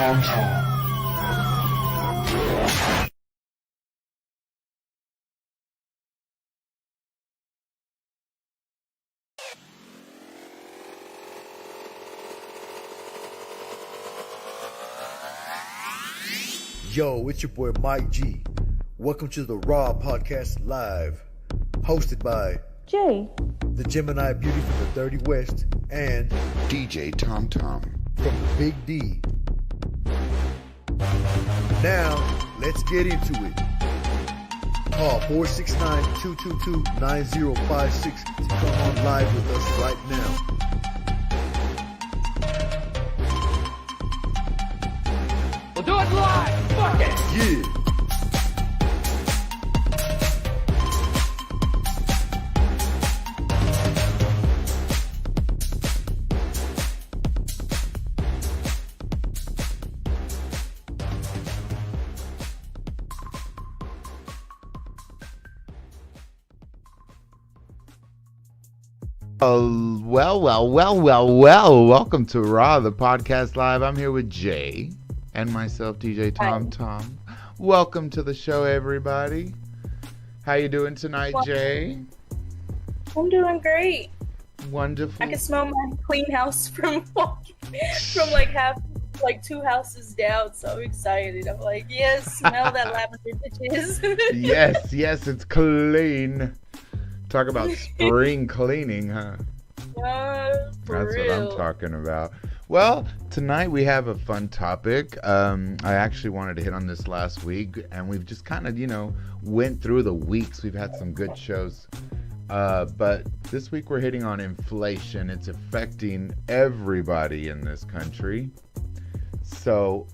Tom Tom. Yo, it's your boy Mike G. Welcome to the Raw Podcast Live, hosted by Jay, the Gemini Beauty from the Dirty West, and DJ Tom Tom from the Big D. Now, let's get into it. Call 469-222-9056 to come on live with us right now. We'll do it live! Fuck it! Yeah. Well. Welcome to Raw, the podcast live. I'm here with Jay and myself, DJ Tom Tom. Welcome to the show, everybody. How you doing tonight, Jay? I'm doing great. Wonderful. I can smell my clean house from two houses down. So I'm excited. I'm like, yes, smell that lavender, bitches. Yes, it's clean. Talk about spring cleaning, huh? For That's real. what I'm talking about. Well, tonight we have a fun topic. I actually wanted to hit on this last week, and we've just kind of, went through the weeks. We've had some good shows. But this week we're hitting on inflation. It's affecting everybody in this country. So,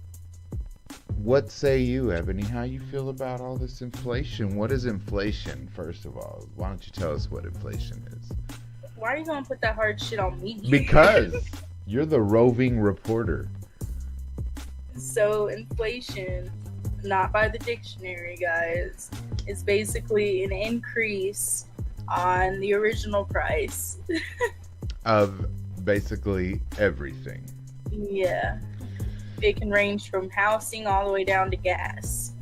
what say you, Ebony? How you feel about all this inflation? What is inflation, first of all? Why don't you tell us what inflation is? Why are you gonna put that hard shit on me? Because you're the roving reporter. So inflation, not by the dictionary, guys, is basically an increase on the original price. Of basically everything. Yeah. It can range from housing all the way down to gas.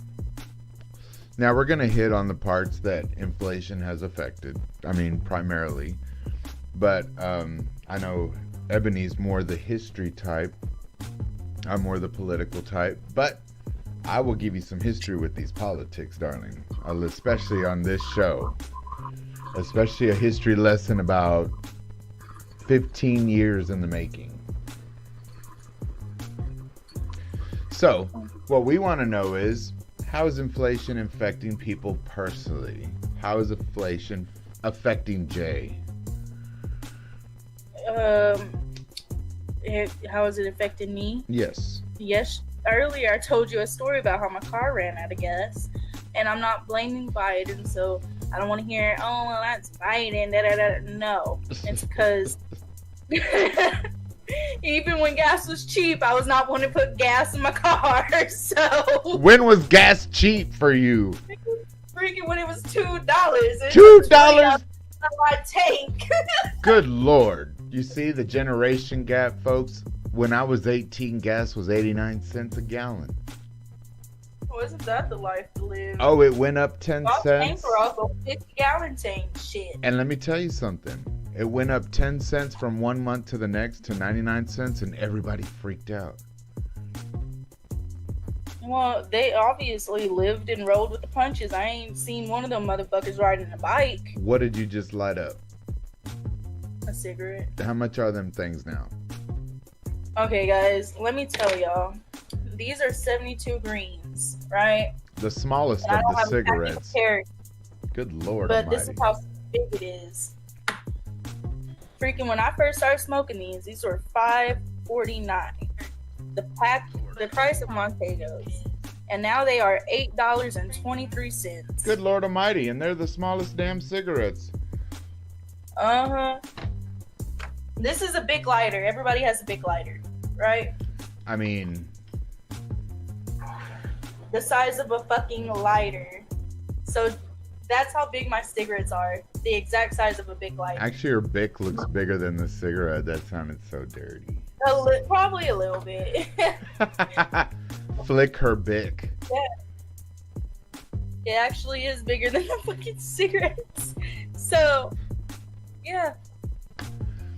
Now we're going to hit on the parts that inflation has affected. I mean, primarily. But I know Ebony's more the history type. I'm more the political type. But I will give you some history with these politics, darling. Especially on this show. Especially a history lesson about 15 years in the making. So, what we want to know is, how is inflation affecting people personally? How is inflation affecting Jay? How is it affecting me? Yes. Yes. Earlier, I told you a story about how my car ran out of gas, and I'm not blaming Biden, so I don't want to hear, oh, well, that's Biden, da-da-da. No, it's because even when gas was cheap, I was not wanting to put gas in my car, so... When was gas cheap for you? Freaking when it was $2. It $2? was my tank. Good Lord. You see the generation gap, folks? When I was 18, gas was 89 cents a gallon. Wasn't that the life to live? Oh, it went up 10 All cents? tanks were also 50-gallon tank shit. And let me tell you something. It went up 10 cents from 1 month to the next to 99 cents, and everybody freaked out. Well, they obviously lived and rolled with the punches. I ain't seen one of them motherfuckers riding a bike. What did you just light up? A cigarette. How much are them things now? Okay, guys, let me tell y'all. These are 72 greens, right? The smallest And I of don't the have cigarettes. cigarettes. Good Lord But almighty. this is how big it is. Freaking when I first started smoking these were $5.49. The price of Montegos. And now they are $8.23. Good Lord almighty, and they're the smallest damn cigarettes. Uh-huh. This is a big lighter. Everybody has a big lighter, right? I mean, The size of a fucking lighter. So That's how big my cigarettes are. The exact size of a big lighter. Actually, your Bic looks bigger than the cigarette. That sounded so dirty. Probably a little bit. Flick her Bic. Yeah. It actually is bigger than the fucking cigarettes. So, yeah.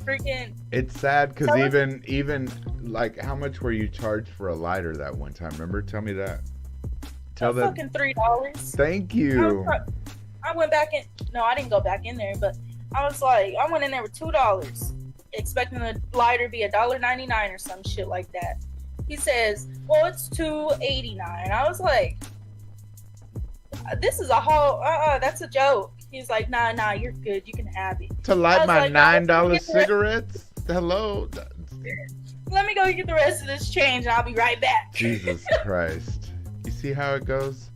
Freaking. It's sad because Tell us- even like, how much were you charged for a lighter that one time? Remember? Tell me that. Tell them. Fucking $3. Thank you. I went back in. No, I didn't go back in there, but I was like, I went in there with $2, expecting the lighter to be $1.99 or some shit like that. He says, "Well, it's $2.89." I was like, "This is a whole. That's a joke." He's like, "Nah, you're good. You can have it." To light my like, $9 cigarettes? Hello? Let me go get the rest of this change, and I'll be right back. Jesus Christ. You see how it goes?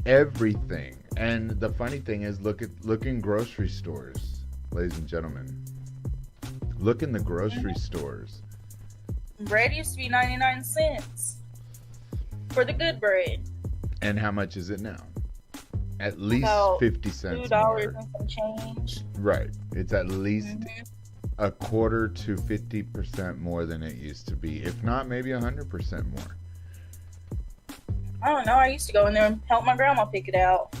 Everything. And the funny thing is, look in grocery stores, ladies and gentlemen. Look in the grocery stores. Bread used to be 99 cents for the good bread. And how much is it now? At least About 50 cents $2 more. and some change. Right. It's at least a quarter to 50% more than it used to be. If not, maybe 100% more. I don't know. I used to go in there and help my grandma pick it out.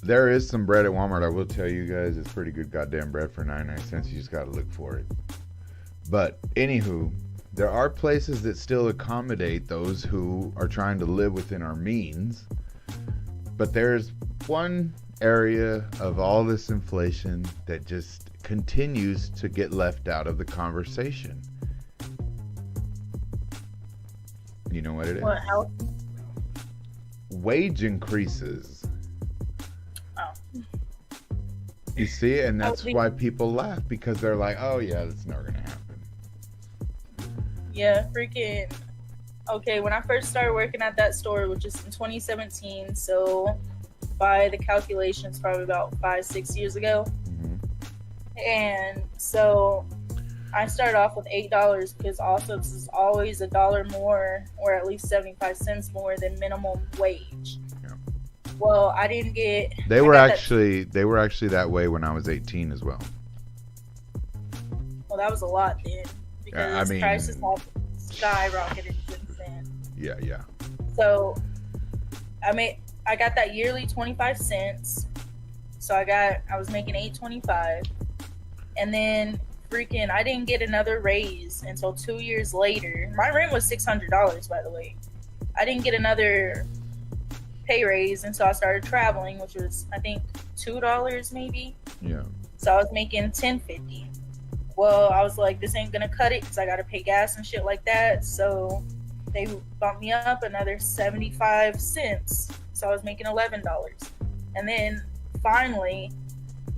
There is some bread at Walmart. I will tell you guys, it's pretty good goddamn bread for 99 cents. You just got to look for it. But anywho, there are places that still accommodate those who are trying to live within our means. But there's one area of all this inflation that just continues to get left out of the conversation. You know what it is? What else? Wage increases. Oh. You see, and that's Oh, why people laugh, because they're like, "Oh yeah, that's never gonna happen." Yeah, freaking. Okay, when I first started working at that store, which is in 2017, so by the calculations, probably about 5-6 years ago. Mhm. And so I started off with $8 because also this is always $1 more, or at least 75 cents more than minimum wage. Yeah. Well, I didn't get. They I were got that- actually that way when I was 18 as well. Well, that was a lot then because I mean- prices have skyrocketed since then. Yeah. So I got that yearly 25 cents. So I was making $8.25, and then freaking I didn't get another raise until 2 years later. My rent was $600, by the way. I didn't get another pay raise until I started traveling, which was I think $2 maybe. Yeah. So I was making $10.50. Well, I was like, this ain't gonna cut it because I gotta pay gas and shit like that. So they bumped me up another 75 cents. So I was making $11. And then finally,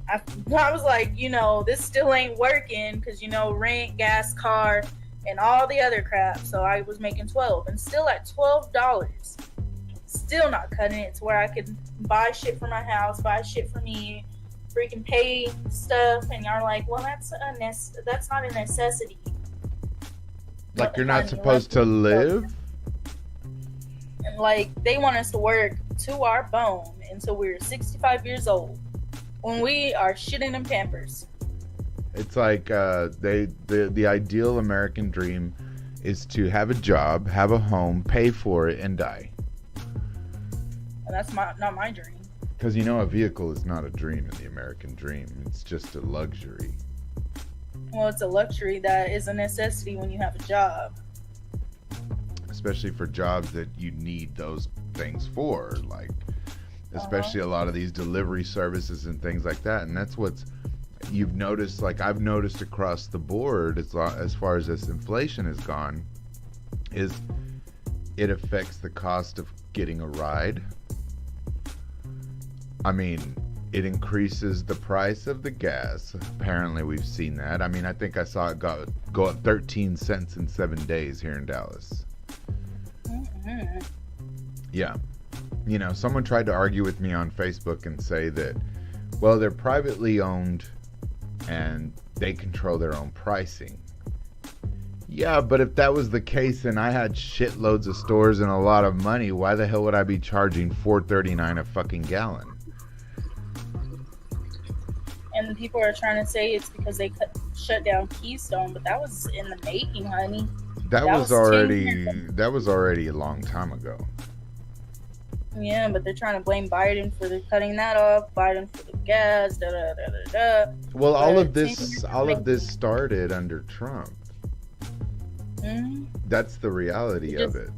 I was like, this still ain't working because, rent, gas, car, and all the other crap. So I was making $12, and still at $12, still not cutting it to where I could buy shit for my house, buy shit for me, freaking pay stuff. And y'all are like, well, that's not a necessity. Like you're not Honey, supposed to live? And like they want us to work to our bone until we're 65 years old when we are shitting in Pampers. It's like the ideal American dream is to have a job, have a home, pay for it, and die. And that's not my dream. Because a vehicle is not a dream in the American dream. It's just a luxury. Well, it's a luxury that is a necessity when you have a job. Especially for jobs that you need those things for, like especially a lot of these delivery services and things like that. And that's what's you've noticed, like I've noticed across the board as far as this inflation has gone, is it affects the cost of getting a ride. I mean, it increases the price of the gas. Apparently we've seen that. I mean, I think I saw it go up 13 cents in 7 days here in Dallas. Mm-hmm. Yeah. Someone tried to argue with me on Facebook and say that, well, they're privately owned and they control their own pricing. Yeah, but if that was the case and I had shitloads of stores and a lot of money, why the hell would I be charging $4.39 a fucking gallon? And people are trying to say it's because they shut down Keystone, but that was in the making, honey. That was 10 already years a long time ago. Yeah, but they're trying to blame Biden for cutting that off. Biden for the gas. Da da da da da. Well, But all of 10 this years started under Trump. Mhm. That's the reality of it.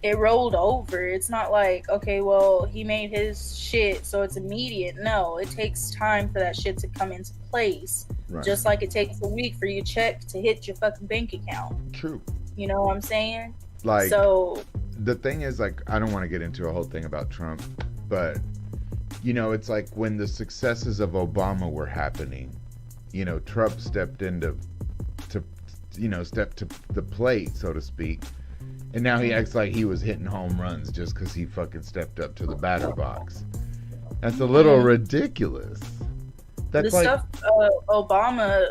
It rolled over. It's not like, okay, well, he made his shit, so it's immediate. No, it takes time for that shit to come into place. Right. Just like it takes a week for your check to hit your fucking bank account. True. You know what I'm saying? Like, So, the thing is, like, I don't want to get into a whole thing about Trump, but, you know, it's like when the successes of Obama were happening, you know, Trump stepped to the plate, so to speak. And now he acts like he was hitting home runs just because he fucking stepped up to the batter box. That's a little ridiculous. That's the like, stuff Obama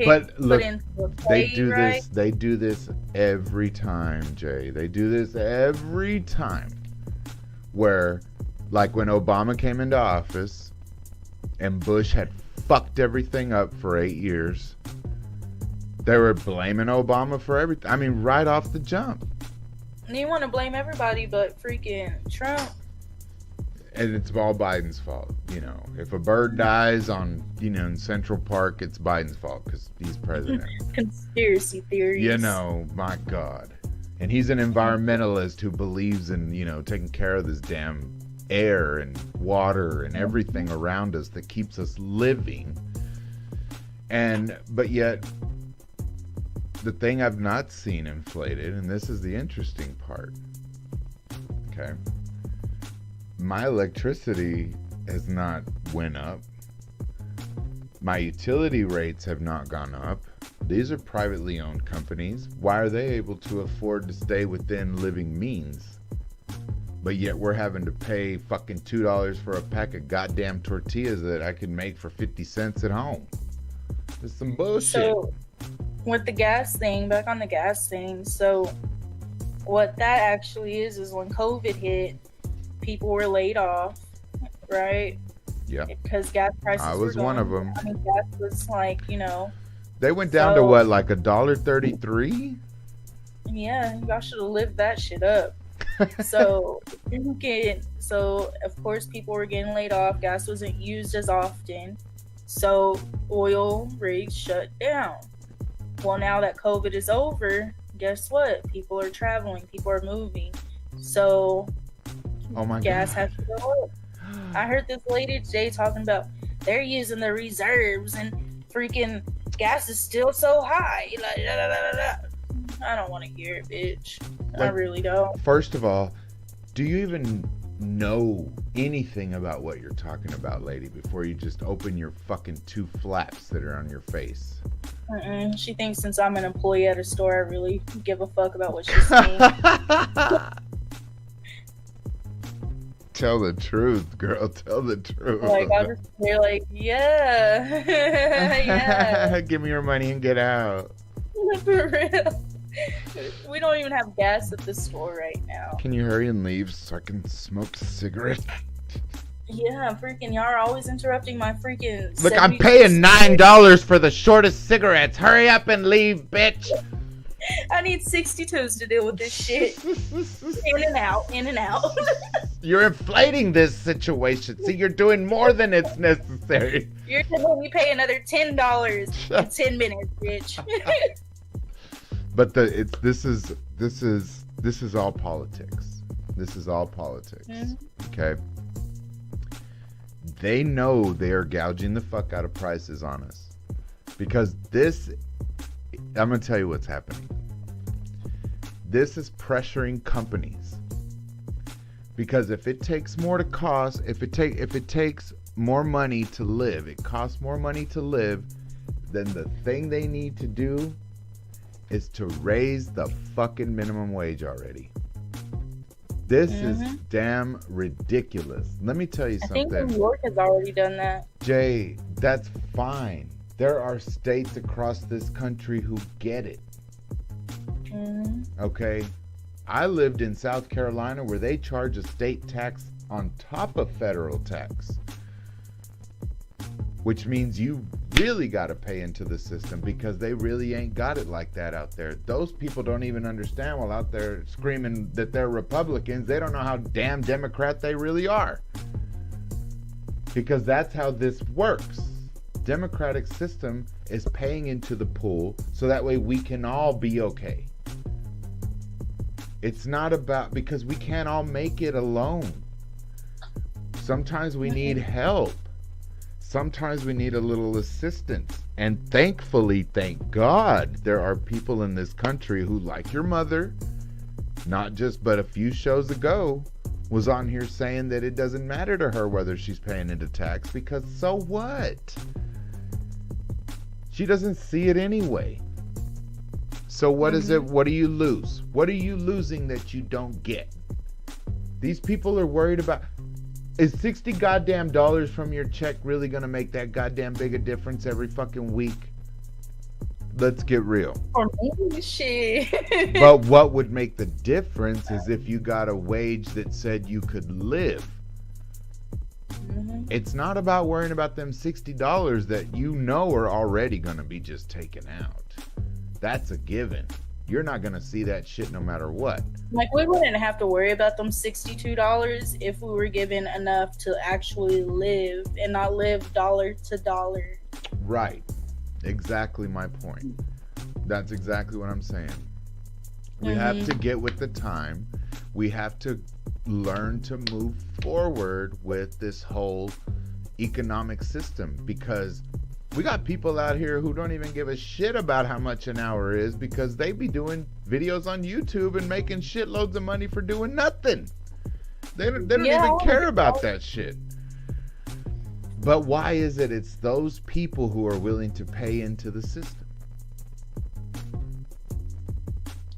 but look, put into the play, right? They do this every time, Jay. They do this every time. Where, like when Obama came into office and Bush had fucked everything up for 8 years, they were blaming Obama for everything. I mean, right off the jump. And you want to blame everybody but freaking Trump. And it's all Biden's fault. You know, if a bird dies in Central Park, it's Biden's fault because he's president. Conspiracy theories. You know, my God. And he's an environmentalist who believes in, taking care of this damn air and water and everything around us that keeps us living. But yet, the thing I've not seen inflated, and this is the interesting part, okay? My electricity has not went up. My utility rates have not gone up. These are privately owned companies. Why are they able to afford to stay within living means? But yet we're having to pay fucking $2 for a pack of goddamn tortillas that I could make for 50 cents at home. It's some bullshit. So, with the gas thing, back on the gas thing, so what that actually is when COVID hit, people were laid off, right? Yeah. Because gas prices I was were one going, of them. I mean, gas was like, They went down to what, like $1.33? Yeah, y'all should have lived that shit up. So of course people were getting laid off. Gas wasn't used as often, so oil rigs shut down. Well, now that COVID is over, guess what? People are traveling, people are moving, so Oh my gas God. has to go up. I heard this lady today talking about they're using the reserves and freaking gas is still so high. Like, da, da, da, da, da. I don't want to hear it, bitch. I Like, really don't. First of all, do you even know anything about what you're talking about, lady, before you just open your fucking two flaps that are on your face? She thinks since I'm an employee at a store, I really give a fuck about what she's saying. Tell the truth, girl. Tell the truth. Like, they're like, yeah. Yeah. Give me your money and get out. For real. We don't even have gas at the store right now. Can you hurry and leave so I can smoke a cigarette? Yeah, freaking, y'all are always interrupting my freaking. Look, I'm 70 paying $9 for the shortest cigarettes. Hurry up and leave, bitch. I need 62s to deal with this shit. In and out, in and out. You're inflating this situation. See, you're doing more than it's necessary. You're gonna me pay another $10 in 10 minutes, bitch. But this is all politics. This is all politics. Okay. They know they are gouging the fuck out of prices on us. Because I'm gonna tell you what's happening. This is pressuring companies. Because if it takes more to cost, if it takes more money to live, it costs more money to live, then the thing they need to do is to raise the fucking minimum wage already. This is damn ridiculous. Let me tell you I think something. New York has already done that. Jay, that's fine. There are states across this country who get it. Okay? I lived in South Carolina where they charge a state tax on top of federal tax, which means you really got to pay into the system because they really ain't got it like that out there. Those people don't even understand while out there screaming that they're Republicans. They don't know how damn Democrat they really are, because that's how this works. Democratic system is paying into the pool so that way we can all be okay. It's not about, because we can't all make it alone. Sometimes we need help. Sometimes we need a little assistance. And thankfully, thank God, there are people in this country who, like your mother, not just but a few shows ago, was on here saying that it doesn't matter to her whether she's paying into tax, because so what? She doesn't see it anyway. So what is it? What do you lose? What are you losing that you don't get? These people are worried about, is 60 goddamn dollars from your check really gonna make that goddamn big a difference every fucking week? Let's get real. For me, shit. But what would make the difference is if you got a wage that said you could live. It's not about worrying about them $60 that you know are already going to be just taken out. That's a given. You're not going to see that shit no matter what. Like, we wouldn't have to worry about them $62 if we were given enough to actually live and not live dollar to dollar. Right. Exactly my point. That's exactly what I'm saying. We have to get with the time. We have to learn to move forward with this whole economic system, because we got people out here who don't even give a shit about how much an hour is, because they be doing videos on YouTube and making shitloads of money for doing nothing. They don't even care about that shit. But why is it it's those people who are willing to pay into the system?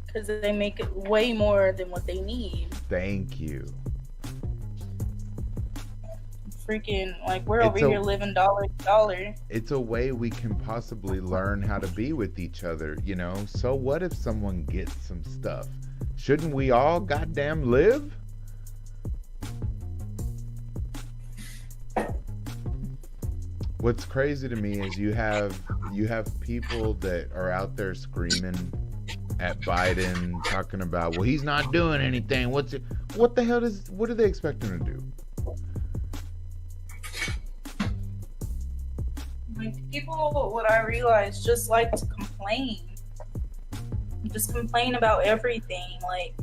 Because they make it way more than what they need. Thank you. Freaking, like, we're over here living dollar to dollar. It's a way we can possibly learn how to be with each other, you know? So what if someone gets some stuff? Shouldn't we all goddamn live? What's crazy to me is you have people that are out there screaming at Biden, talking about, well, he's not doing anything. What the hell what do they expect him to do? Like, people, what I realize, just like to complain. Just complain about everything. Like,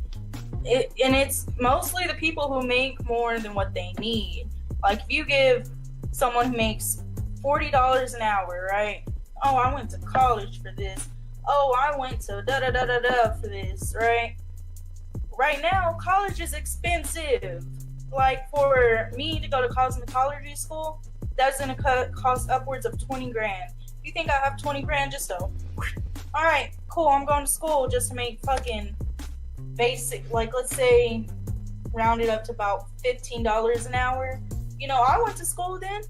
and it's mostly the people who make more than what they need. Like, if you give someone who makes $40 an hour, right? Oh, I went to college for this. Oh, I went to da-da-da-da-da for this, right? Right now, college is expensive. Like, for me to go to cosmetology school, that's going to cost upwards of 20 grand. You think I have 20 grand just to... All right, cool, I'm going to school just to make fucking basic, like, let's say, round it up to about $15 an hour. You know, I went to school then.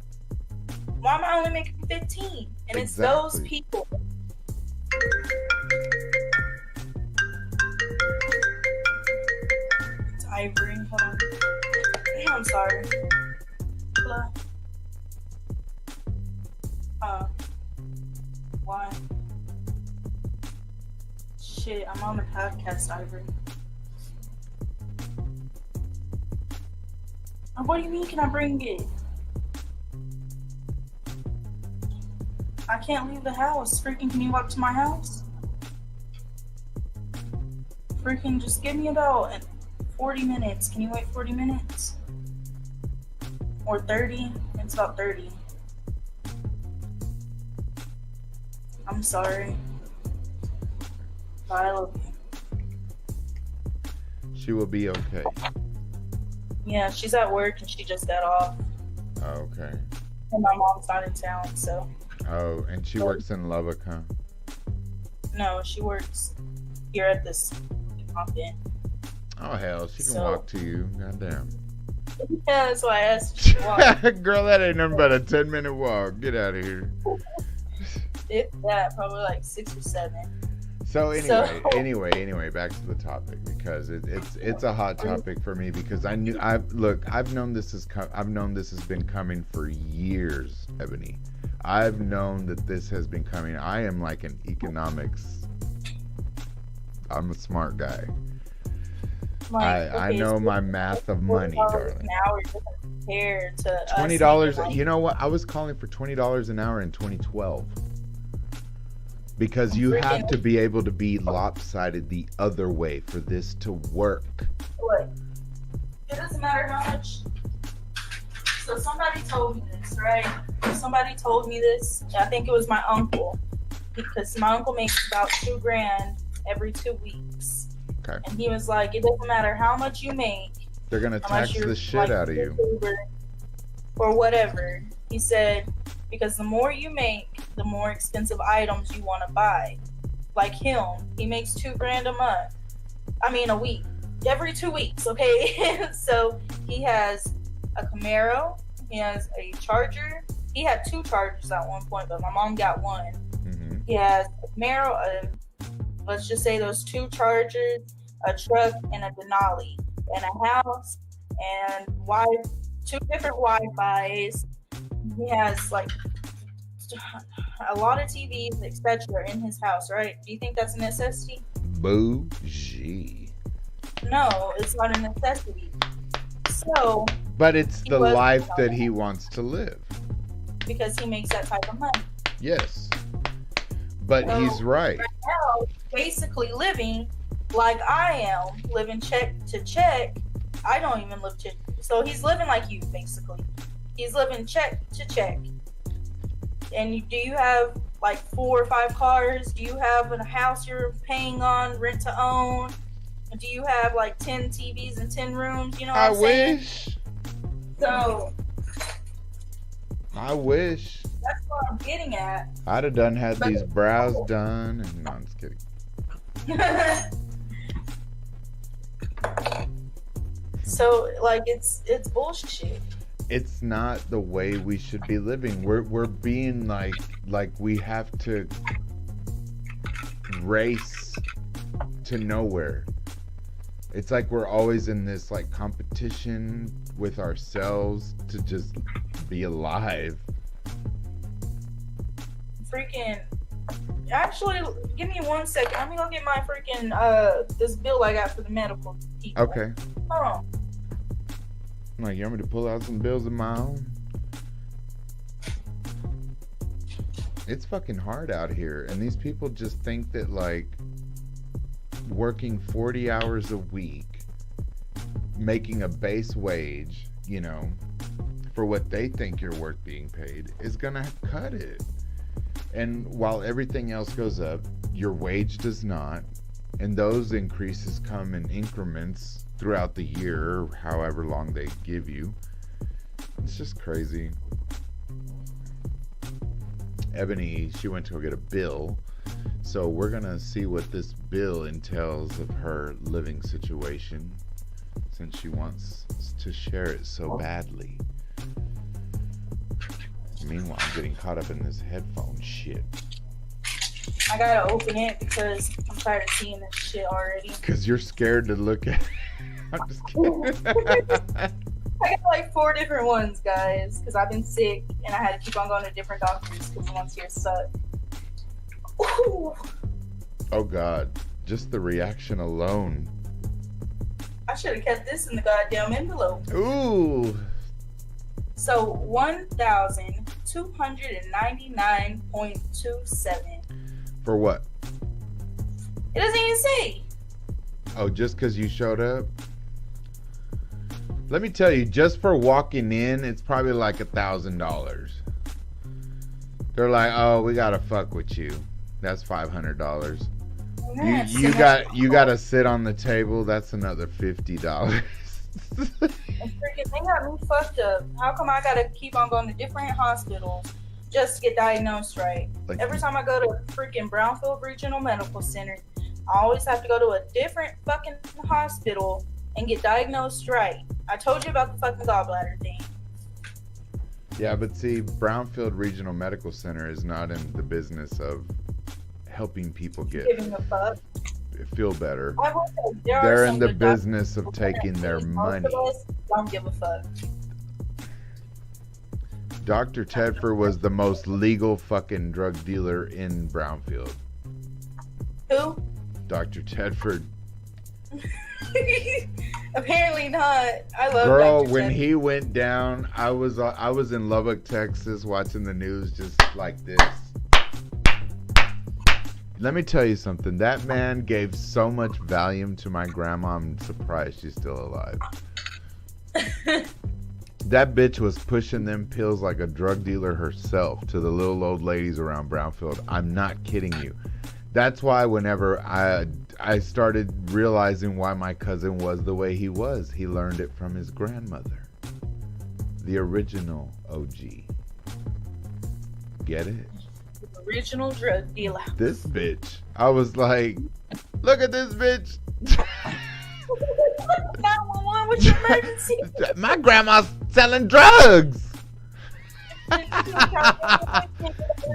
Why am I only making 15? And it's those people. It's Ivory. Hold on. I'm sorry. Why? Shit, I'm on the podcast, Ivory. What do you mean, can I bring it? I can't leave the house. Freaking, can you walk to my house? Freaking, just give me about 40 minutes. Can you wait 40 minutes? Or 30? It's about 30. I'm sorry. But I love you. She will be okay. Yeah, she's at work and she just got off. Oh, okay. And my mom's not in town, so. Oh, and she works in Lubbock, huh? No, she works here at this pop-in. Oh, hell, she can walk to you. Goddamn. Yeah, that's why I asked if she walked. Girl, that ain't nothing but a 10-minute walk. Get out of here. If that, probably like 6 or 7. So anyway, back to the topic, because it's a hot topic for me, because I've known this has been coming for years, Ebony. I've known that this has been coming. I am like an economics. I'm a smart guy. I know my math of money, darling. Now we're just compared to $20. You know what? I was calling for $20 an hour in 2012. Because you have to be able to be lopsided the other way for this to work. What? It doesn't matter how much. So somebody told me this, right? Somebody told me this. I think it was my uncle, because my uncle makes about $2,000 every 2 weeks. Okay. And he was like, it doesn't matter how much you make. They're gonna tax the shit out of you. Or whatever. He said, because the more you make, the more expensive items you want to buy. Like him, he makes $2,000 a week, every 2 weeks. Okay, so he has a Camaro, he has a Charger. He had 2 Chargers at one point, but my mom got one. Mm-hmm. He has a Camaro, let's just say those 2 Chargers, a truck, and a Denali, and a house, and 2 different Wi-Fis. He has like a lot of TVs, etc. in his house, right? Do you think that's a necessity? Bougie. No, it's not a necessity. So, but it's the life that he wants to live. Because he makes that type of money. Yes. But so, he's right. Right now, basically living like I am, living check to check. I don't even live check. So he's living like you, basically. He's living check to check. And do you have like 4 or 5 cars? Do you have a house you're paying on, rent to own? Do you have like 10 TVs and 10 rooms? You know what I'm saying? Wish. So. I wish. That's what I'm getting at. I'd have had these brows done. And, no, I'm just kidding. So, like, it's bullshit. It's not the way we should be living. We're being like we have to race to nowhere. It's like we're always in this like competition with ourselves to just be alive. Freaking. Actually, give me 1 second. Let me go get my freaking this bill I got for the medical people. Okay. Hold on. I'm like, you want me to pull out some bills of my own? It's fucking hard out here, and these people just think that like working 40 hours a week, making a base wage, you know, for what they think you're worth being paid is gonna cut it. And while everything else goes up, your wage does not, and those increases come in increments throughout the year, or however long they give you. It's just crazy. Ebony, she went to go get a bill, so we're gonna see what this bill entails of her living situation, since she wants to share it so badly. Meanwhile, I'm getting caught up in this headphone shit. I gotta open it because I'm tired of seeing this shit already. Because you're scared to look at it. I'm just kidding. I got like 4 different ones, guys, because I've been sick and I had to keep on going to different doctors because the ones here suck. Ooh. Oh God, just the reaction alone. I should have kept this in the goddamn envelope. Ooh. So 1,299.27. For what? It doesn't even say. Oh, just because you showed up? Let me tell you, just for walking in, it's probably like $1,000. They're like, oh, we gotta fuck with you. That's $500. You got to sit on the table. That's another $50. Freaking, they got me fucked up. How come I gotta keep on going to different hospitals just to get diagnosed right? Like, every time I go to freaking Brownfield Regional Medical Center, I always have to go to a different fucking hospital and get diagnosed right. I told you about the fucking gallbladder thing. Yeah, but see, Brownfield Regional Medical Center is not in the business of helping people get Giving a fuck. feel better. I will say, there are They're some in the good doctors business of who taking their most money. of us don't give a fuck. Dr. Tedford was the most legal fucking drug dealer in Brownfield. Who? Dr. Tedford. Apparently not. I love Girl, Dr. when Tedford. he went down, I was in Lubbock, Texas, watching the news just like this. Let me tell you something. That man gave so much Valium to my grandma. I'm surprised she's still alive. That bitch was pushing them pills like a drug dealer herself to the little old ladies around Brownfield. I'm not kidding you. That's why whenever I started realizing why my cousin was the way he was, he learned it from his grandmother. The original OG. Get it? Original drug dealer. This bitch. I was like, look at this bitch. 911, what's your emergency? My grandma's selling drugs.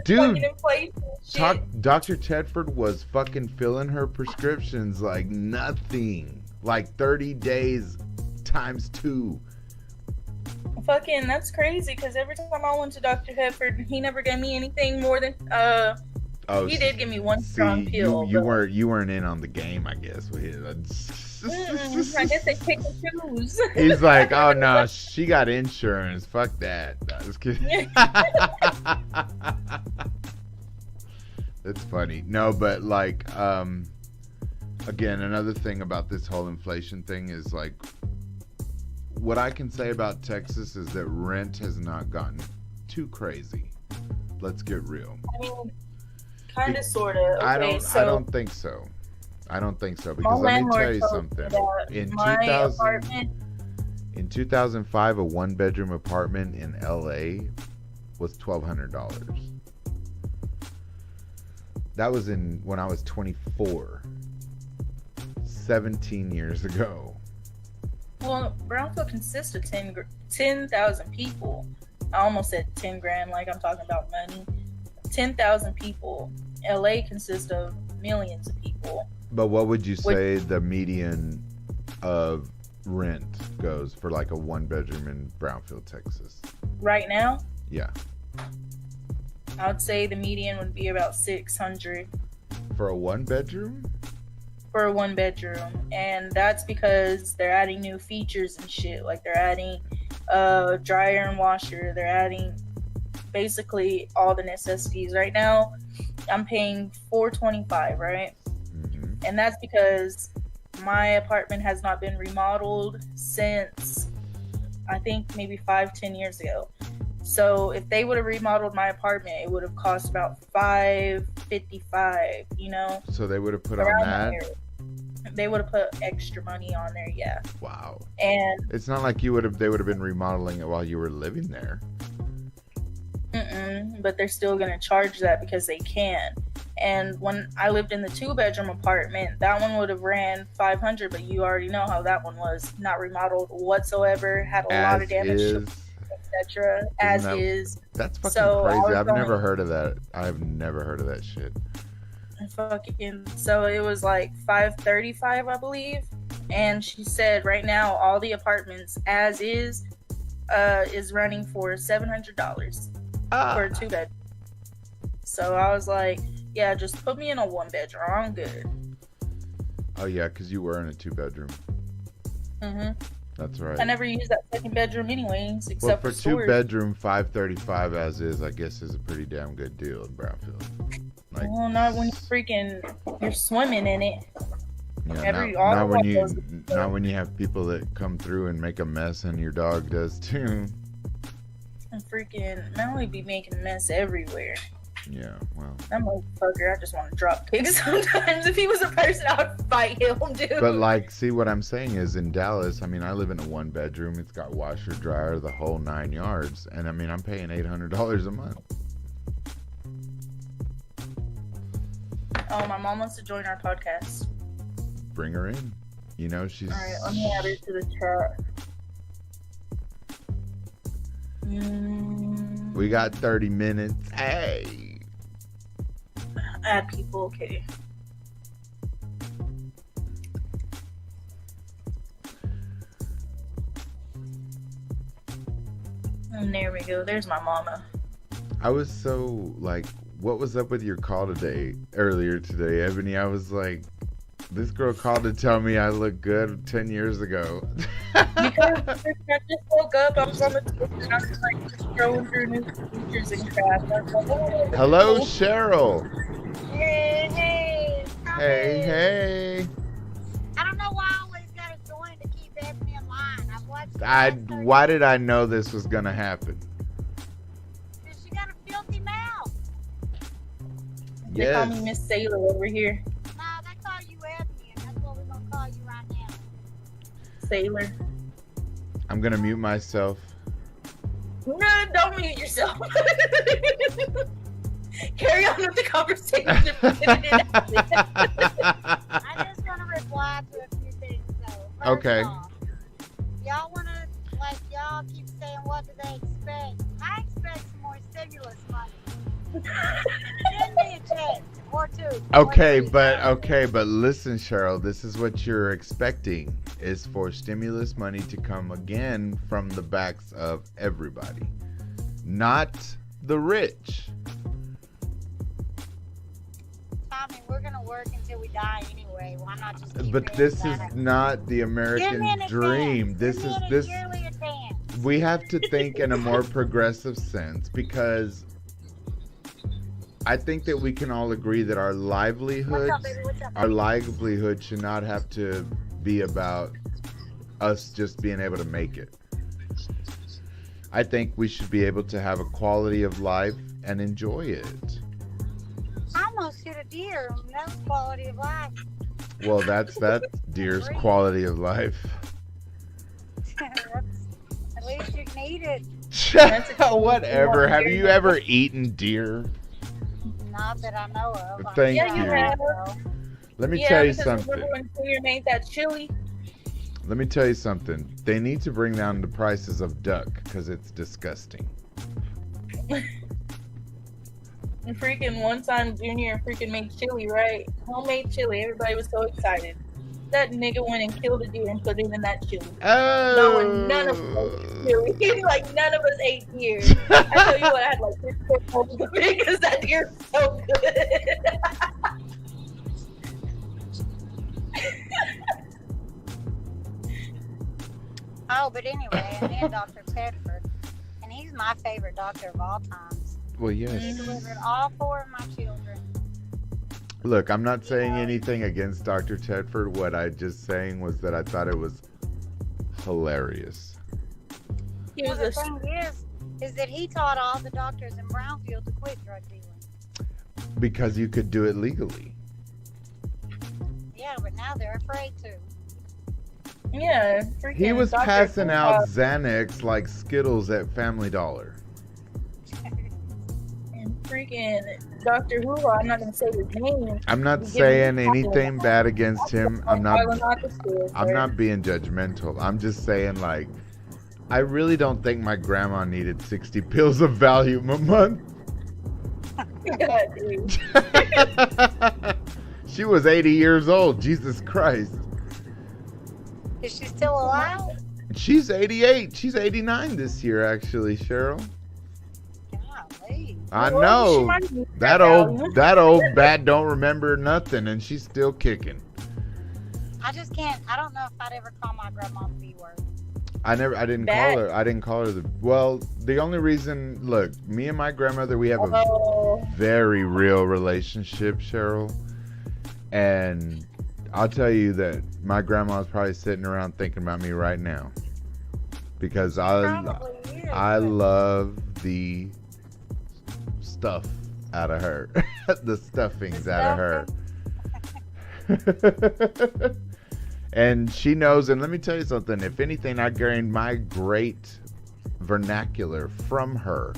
Dude, Dr. Tedford was fucking filling her prescriptions like nothing. Like 30 days times 2. Fucking, that's crazy. Because every time I went to Dr. Tedford, he never gave me anything more than he did give me one strong pill. You weren't in on the game, I guess. I guess they pick and choose. He's like, oh no, she got insurance. Fuck that. No, just kidding. That's funny. No, but like, again, another thing about this whole inflation thing is like, what I can say about Texas is that rent has not gotten too crazy. Let's get real. I mean, kind of, sort of. I don't think so. I don't think so, because let me tell you something. In 2005, a one-bedroom apartment in LA was $1,200. That was when I was 24, 17 years ago. Well, Brownfield consists of 10,000 people. I almost said 10 grand, like I'm talking about money. 10,000 people. LA consists of millions of people. But what would you say the median of rent goes for like a one bedroom in Brownfield, Texas? Right now? Yeah. I would say the median would be about 600 for a one bedroom. For a one bedroom, and that's because they're adding new features and shit. Like they're adding dryer and washer. They're adding basically all the necessities. Right now, I'm paying $425, right? Mm-hmm. And that's because my apartment has not been remodeled since I think maybe 5-10 years ago. So if they would have remodeled my apartment, it would have cost about $555, you know? So they would have put on that? They would have put extra money on there, yeah. Wow. And it's not like they would have been remodeling it while you were living there. But they're still going to charge that because they can. And when I lived in the 2-bedroom apartment, that one would have ran $500, but you already know how that one was. Not remodeled whatsoever, had a lot of damage, etc. Is. That's fucking crazy. I've never heard of that. I've never heard of that shit. So it was like $535, I believe. And she said right now all the apartments as is running for $700 for a 2-bed. So I was like, yeah, just put me in a 1-bedroom. I'm good. Oh yeah, because you were in a 2-bedroom. Mm-hmm. That's right. I never used that 2nd bedroom anyways, except for storage. 2-bedroom, $535 as is, I guess, is a pretty damn good deal in Brownfield. Like, well, not when you're swimming in it. Yeah, not when you have people that come through and make a mess, and your dog does too. And freaking Melly be making a mess everywhere. Yeah, well. That motherfucker, I just want to drop pigs sometimes. If he was a person, I would fight him, dude. But like, see, what I'm saying is in Dallas, I mean, I live in a 1-bedroom. It's got washer, dryer, the whole 9 yards. And I mean, I'm paying $800 a month. Oh, my mom wants to join our podcast. Bring her in. You know, she's... Alright, let me add her to the chat. We got 30 minutes. Hey! Add people, okay. And there we go. There's my mama. I was so like, what was up with your call earlier today, Ebony? I was like, this girl called to tell me I look good 10 years ago. Because I just woke up, I was on the Twitter, and I was like just scrolling through new features and crap. I was like, oh, Hello, cool. Cheryl. Hey, hey. Hey. I don't know why I always gotta join to keep Ebony in line. I've watched Why did I know this was gonna happen? because she got a filthy mouth. They call me Yes. Miss Sailor over here. No, they call you Ebony, and that's what we're gonna call you right now. Sailor. I'm gonna mute myself. No, don't mute yourself. Carry on with the conversation. I'm just gonna reply to a few things though. First Okay. off, y'all wanna y'all keep saying what do they expect? I expect some more stimulus money. Send me a check or two. Okay, or three. but listen, Cheryl, this is what you're expecting is for stimulus money to come again from the backs of everybody, not the rich. Tommy, we're gonna work until we die anyway. Why not just keep But it this in is that? not the Give me American an dream. advance. This Give me is a this yearly advance. we have to think in a more progressive sense because I think that we can all agree that our What's livelihoods up, baby? What's up, our baby? livelihood should not have to be about us just being able to make it. I think we should be able to have a quality of life and enjoy it. I almost hit a deer. That's quality of life. Well, that's deer's quality of life. At least you can eat it. Whatever. Have you ever eaten deer? Not that I know of. Thank Yeah, you you. have. Let me Yeah, tell you because something. remember when Junior made that chili? Let me tell you something. They need to bring down the prices of duck because it's disgusting. And freaking one time Junior freaking made chili, right? Homemade chili. Everybody was so excited. That nigga went and killed a deer and put it in that chili. Oh. None of us ate chili. Like none of us ate deer. I tell you what, I had like 6 bowls of it because that deer is so good. Oh, but anyway, and then Dr. Tedford. And he's my favorite doctor of all times. Well, He yes. delivered all 4 of my children. Look, I'm not saying anything against Dr. Tedford. What I just saying was that I thought it was hilarious. He Well, was the a thing is that he taught all the doctors in Brownfield to quit drug dealing. Because you could do it legally. Yeah, but now they're afraid to. yeah. Freaking He was Dr. passing out Kuhn, Xanax like Skittles at Family Dollar. and freaking Dr. Hula. I'm not gonna say his name. I'm not We give saying him anything bad against him. I'm not I'm not being judgmental. I'm just saying, like, I really don't think my grandma needed 60 pills of Valium a month. Dude. She was 80 years old. Jesus Christ. Is she still alive? She's 88. She's 89 this year, actually, Cheryl. Golly. I Well, she know. might be That Valium. old bat don't remember nothing, and she's still kicking. I just can't. I don't know if I'd ever call my grandma the B word. I didn't Bat. call her. I didn't call her the only reason, look, me and my grandmother, we have a Oh, very real relationship, Cheryl. And I'll tell you that my grandma's probably sitting around thinking about me right now. Because Probably is. I but love the stuff out of her. The stuffings out of her. And she knows, and let me tell you something, if anything, I gained my great vernacular from her.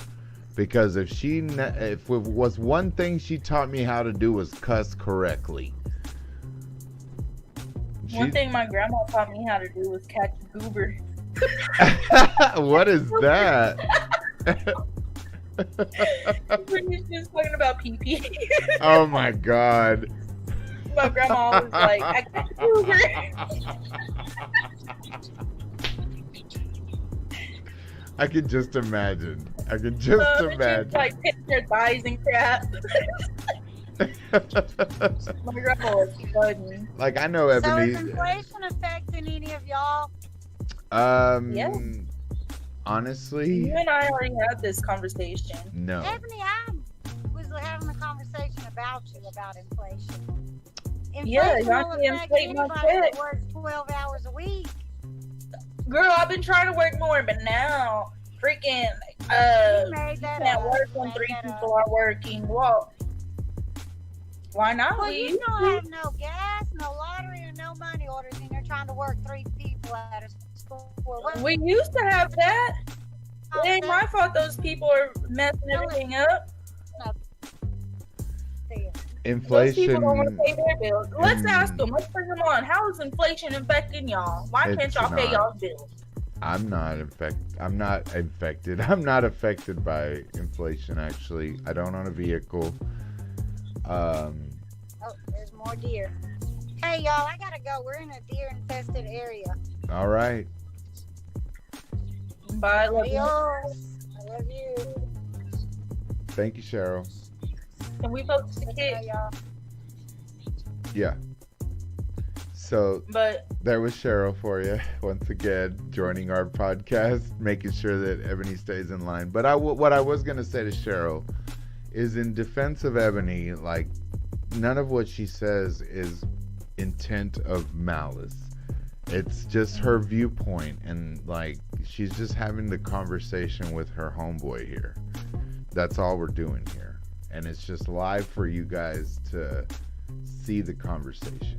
Because if it was one thing she taught me how to do was cuss correctly. one thing my grandma taught me how to do was catch a goober. What is that? Brittany's just talking about pee-pee. Oh my God. My grandma was like, I can't prove it. I can just imagine. I can just She's imagine. like pitching her thighs and crap. My grandma was funny. Like I know So Ebony. is inflation affecting any of y'all? Yeah. Honestly, You and I already had this conversation. no. Ebony, I was having a conversation about you about inflation. Yeah, Inflation y'all will can affect inflate my anybody that check. works 12 hours a week. Girl, I've been trying to work more, but now freaking You made that can't up. work You when made 3 that up. people are working. Well, why not? Well, leave? you don't have no gas, no lottery, and no money orders, and you're trying to work 3 people at a store. What- We used to have that. It ain't my fault those people are messing everything up. Those people don't want to Inflation. pay their bills. Let's Mm. ask them. Let's bring them on. How is inflation affecting y'all? Why can't It's y'all pay not. y'all's bills? I'm not infected. I'm not affected by inflation. Actually, I don't own a vehicle. Oh, there's more deer. Hey, y'all, I gotta go. We're in a deer-infested area. All right. Bye. Love you. Adios. I love you. Thank you, Cheryl. Can we focus the Bye, kid? y'all. Yeah. So But there was Cheryl for you once again, joining our podcast, making sure that Ebony stays in line. But what I was gonna say to Cheryl is, in defense of Ebony, like none of what she says is intent of malice. It's just her viewpoint, and like she's just having the conversation with her homeboy here. That's all we're doing here, and it's just live for you guys to see the conversation.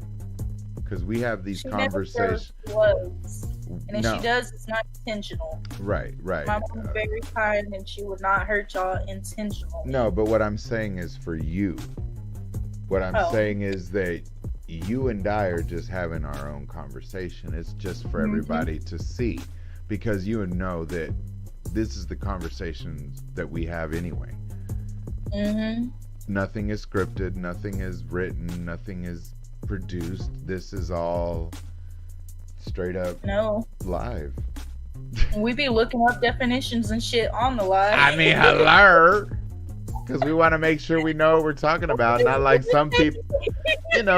Because we have these she never conversations. says was. And if No, she does, it's not intentional. right. My mom's very kind and she would not hurt y'all intentionally. No, but what I'm saying is for you. What I'm Oh. saying is that you and I are just having our own conversation. It's just for everybody to see, because you know that this is the conversation that we have anyway. Mm-hmm. Nothing is scripted, nothing is written, nothing is produced. This is all straight up No. live. We be looking up definitions and shit on the live. I mean, hello. Because we want to make sure we know what we're talking about. Not like some people,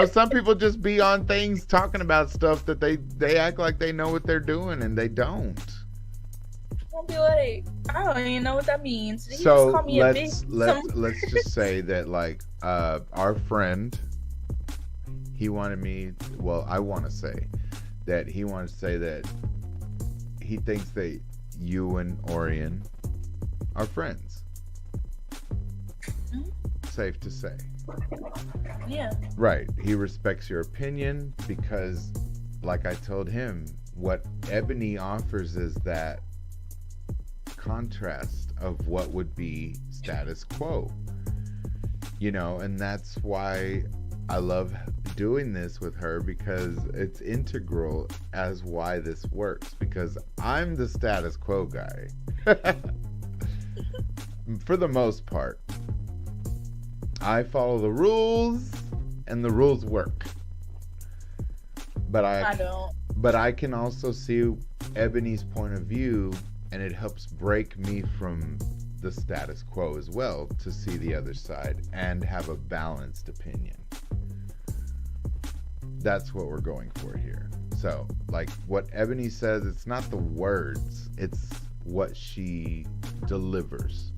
some people just be on things talking about stuff that they act like they know what they're doing and they don't. I'll be like, I don't even know what that means. Did he just So call me a bitch? let's just say that like our friend, he wanted me. Well, I want to say that he wanted to say that he thinks that you and Orion are friends. Safe to say. Yeah. Right. He respects your opinion because, like I told him, what Ebony offers is that contrast of what would be status quo. And that's why I love doing this with her, because it's integral as why this works, because I'm the status quo guy. For the most part. I follow the rules, and the rules work. But I don't. But I can also see Ebony's point of view, and it helps break me from the status quo as well, to see the other side and have a balanced opinion. That's what we're going for here. So, like what Ebony says, it's not the words, it's what she delivers.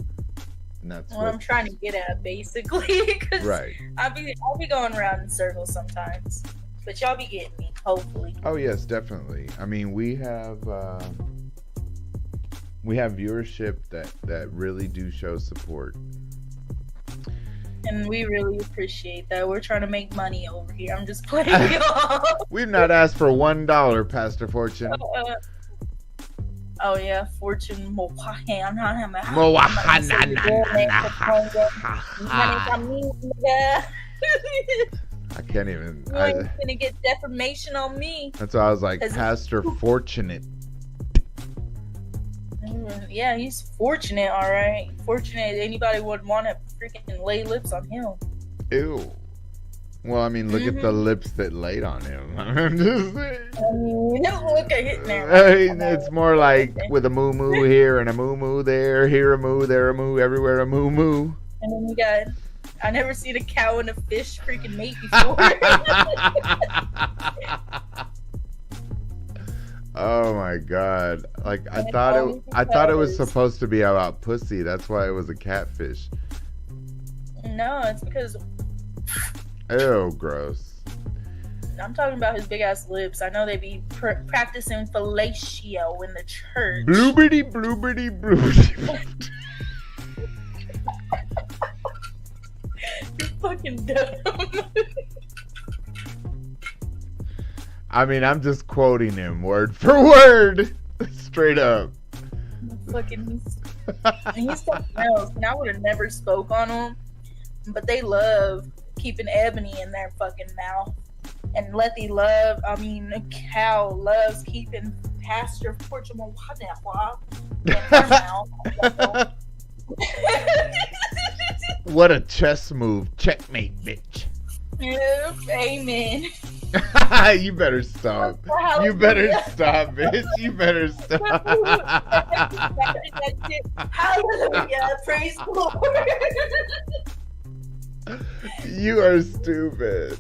And that's What I'm trying to get at, basically. 'Cause right. I'll be going around in circles sometimes. But y'all be getting me, hopefully. Oh yes, definitely. I mean, we have viewership that really do show support. And we really appreciate that. We're trying to make money over here. I'm just playing y'all. We've not asked for $1, Pastor Fortune. Oh yeah, Fortune Mohan. I can't even. You ain't gonna get defamation on me. That's why I was like, Pastor Fortunate. Yeah, he's fortunate, all right. Fortunate anybody would want to freaking lay lips on him. Ew. Well, I mean, look at the lips that laid on him. I'm just saying. I mean, look at it now. I mean, it's more like with a moo moo here and a moo moo there, here a moo, there a moo, everywhere a moo moo. And then you got, I never seen a cow and a fish freaking mate before. Oh my god! Like I thought it was supposed to be about pussy. That's why it was a catfish. No, it's because Ew, gross. I'm talking about his big ass lips. I know they be practicing fellatio in the church. Bloobity bloobity bloobity. You're fucking dumb. I mean, I'm just quoting him word for word, straight up. Fucking, he's something else, and I would have never spoke on him. But they love keeping Ebony in their fucking mouth, and Letty Cow loves keeping Pastor Portugal in her mouth. What a chess move. Checkmate, bitch. Yep, amen. You better stop. You better stop, bitch. You better stop. Hallelujah. Praise the Lord. You are stupid.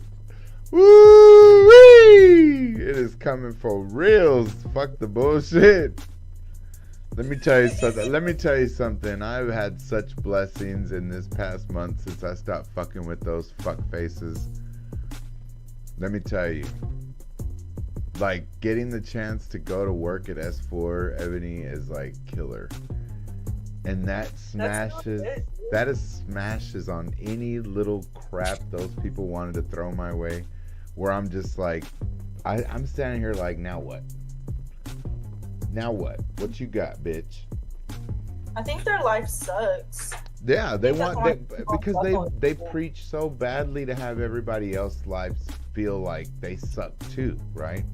Woo-wee! It is coming for reals. Fuck the bullshit. Let me tell you something. I've had such blessings in this past month since I stopped fucking with those fuck faces. Let me tell you. Like, getting the chance to go to work at S4 Ebony is like killer. And that smashes on any little crap those people wanted to throw my way, where I'm just like, I'm standing here like, now what? Now what? What you got, bitch? I think their life sucks. Yeah, because they preach so badly to have everybody else's lives feel like they suck too, right?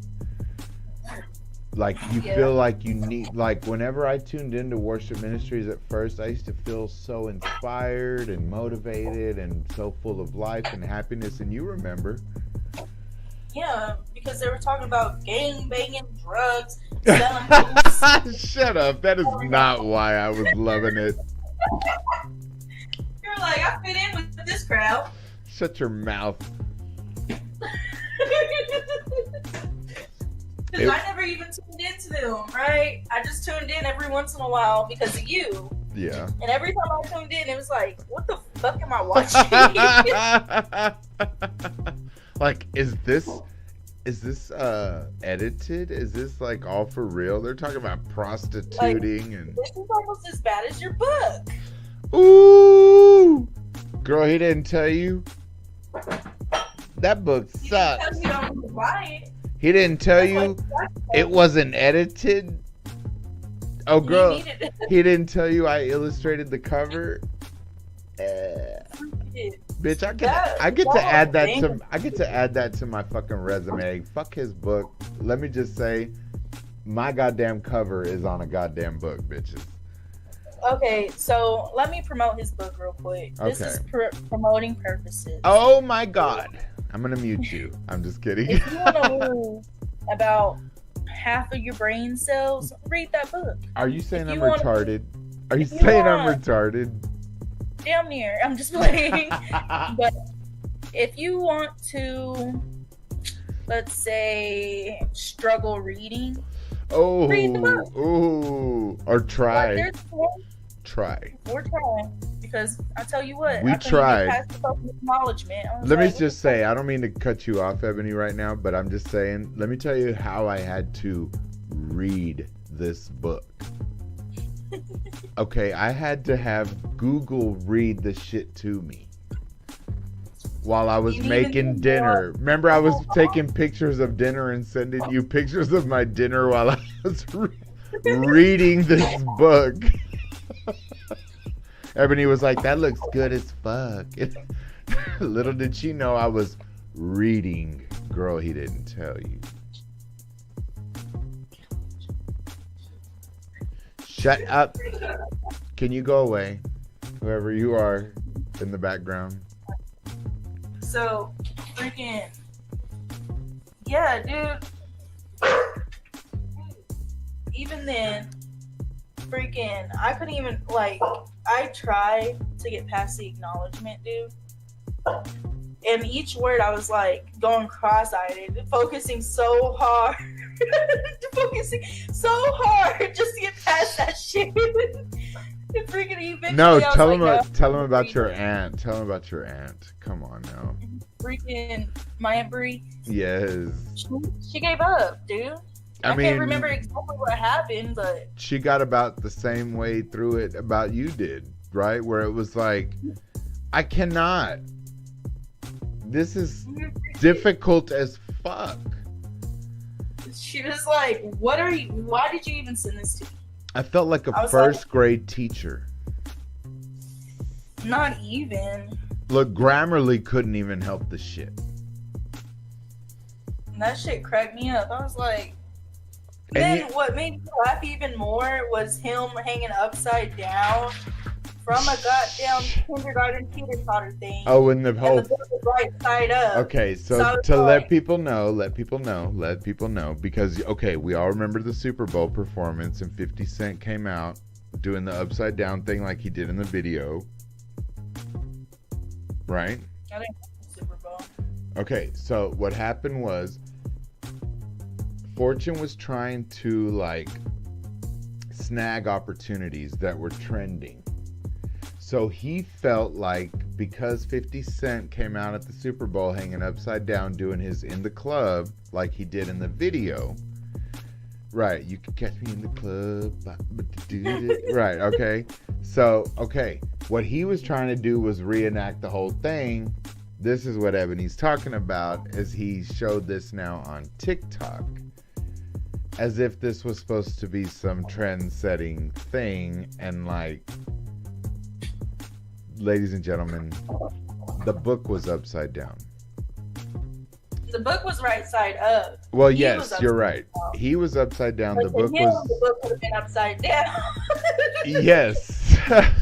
Like you feel like you need, like whenever I tuned into worship ministries at first, I used to feel so inspired and motivated and so full of life and happiness. And you remember? Yeah, because they were talking about gang banging, drugs, selling booze. Shut up! That is not why I was loving it. You're like, I fit in with this crowd. Shut your mouth. Because I never even tuned into them, right? I just tuned in every once in a while because of you. Yeah. And every time I tuned in, it was like, what the fuck am I watching? Like, is this edited? Is this like all for real? They're talking about prostituting and this is almost as bad as your book. Ooh, girl, he didn't tell you. That book sucks. Because you don't need to buy it. He didn't tell you it wasn't edited. Oh, girl, he didn't tell you I illustrated the cover. Bitch, I get to add that to my fucking resume. Fuck his book. Let me just say, my goddamn cover is on a goddamn book, bitches. Okay, so let me promote his book real quick. This is promoting purposes. Oh my god. I'm gonna mute you. I'm just kidding. If you want to lose about half of your brain cells, read that book. Are you saying I'm retarded? Are you saying I'm retarded? Damn near. I'm just playing. But if you want to, let's say, struggle reading, read the book. Or try. Try. Because I tell you what, we tried. Acknowledgement. Let me just say, I don't mean to cut you off, Ebony, right now, but I'm just saying, let me tell you how I had to read this book. Okay, I had to have Google read the shit to me while I was making dinner. Remember, I was taking pictures of dinner and sending you pictures of my dinner while I was reading this book. Ebony was like, that looks good as fuck. Little did she know I was reading. Girl, he didn't tell you. Shut up. Can you go away? Whoever you are in the background. So, freaking, yeah, dude. Even then, freaking, I couldn't even, like, I tried to get past the acknowledgement, dude. And each word I was, like, going cross-eyed, focusing so hard. Focusing so hard just to get past that shit. And freaking eventually No, I was tell like, him. no, Tell him about your aunt. Tell him about your aunt. Come on now. freaking my Aunt Bree. Yes. She gave up, dude. I mean, can't remember exactly what happened, but she got about the same way through it about you did, right? Where it was like, I cannot. This is difficult as fuck. she was like, "What are you? Why did you even send this to me?" I felt like I a was first grade teacher. Not even. Look, Grammarly couldn't even help the shit. And that shit cracked me up. I was like, And then you- what made me laugh even more was him hanging upside down from a goddamn kindergarten teeter-totter thing. Oh, and the And whole. the book was right side up. Okay, so So I was to let like- people know, because, okay, we all remember the Super Bowl performance and 50 Cent came out doing the upside down thing like he did in the video. Right? I didn't watch the Super Bowl. Okay, so what happened was Fortune was trying to, like, snag opportunities that were trending. So he felt like because 50 Cent came out at the Super Bowl hanging upside down doing his In the Club like he did in the video. Right, you can catch me in the club. Right, okay. So, okay, what he was trying to do was reenact the whole thing. This is what Ebony's talking about as he showed this now on TikTok. As if this was supposed to be some trend-setting thing, and like, ladies and gentlemen, the book was upside down. The book was right side up. Well, He yes, was you're upside right. He was upside down. But The to book him, was... the book would have been upside down. Yes.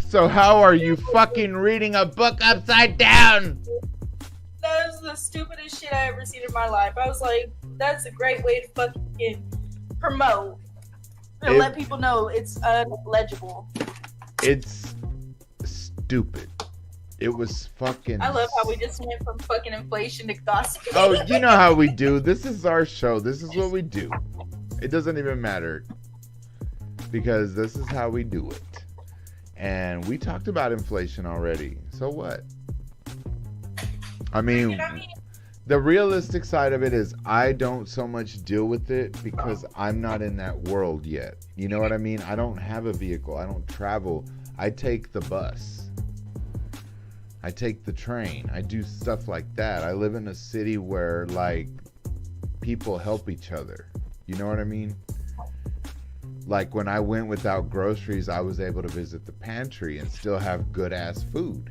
So how are you fucking reading a book upside down? That was the stupidest shit I ever seen in my life. I was like, that's a great way to fucking promote. To It- let people know it's unlegible. It's stupid. It was fucking... I love how we just went from fucking inflation to gossip. Oh, you know how we do. This is our show. This is what we do. It doesn't even matter. Because this is how we do it. And we talked about inflation already. So what? I mean, the realistic side of it is I don't so much deal with it because I'm not in that world yet. You know what I mean? I don't have a vehicle. I don't travel. I take the bus. I take the train. I do stuff like that. I live in a city where, like, people help each other. You know what I mean? Like, when I went without groceries, I was able to visit the pantry and still have good-ass food.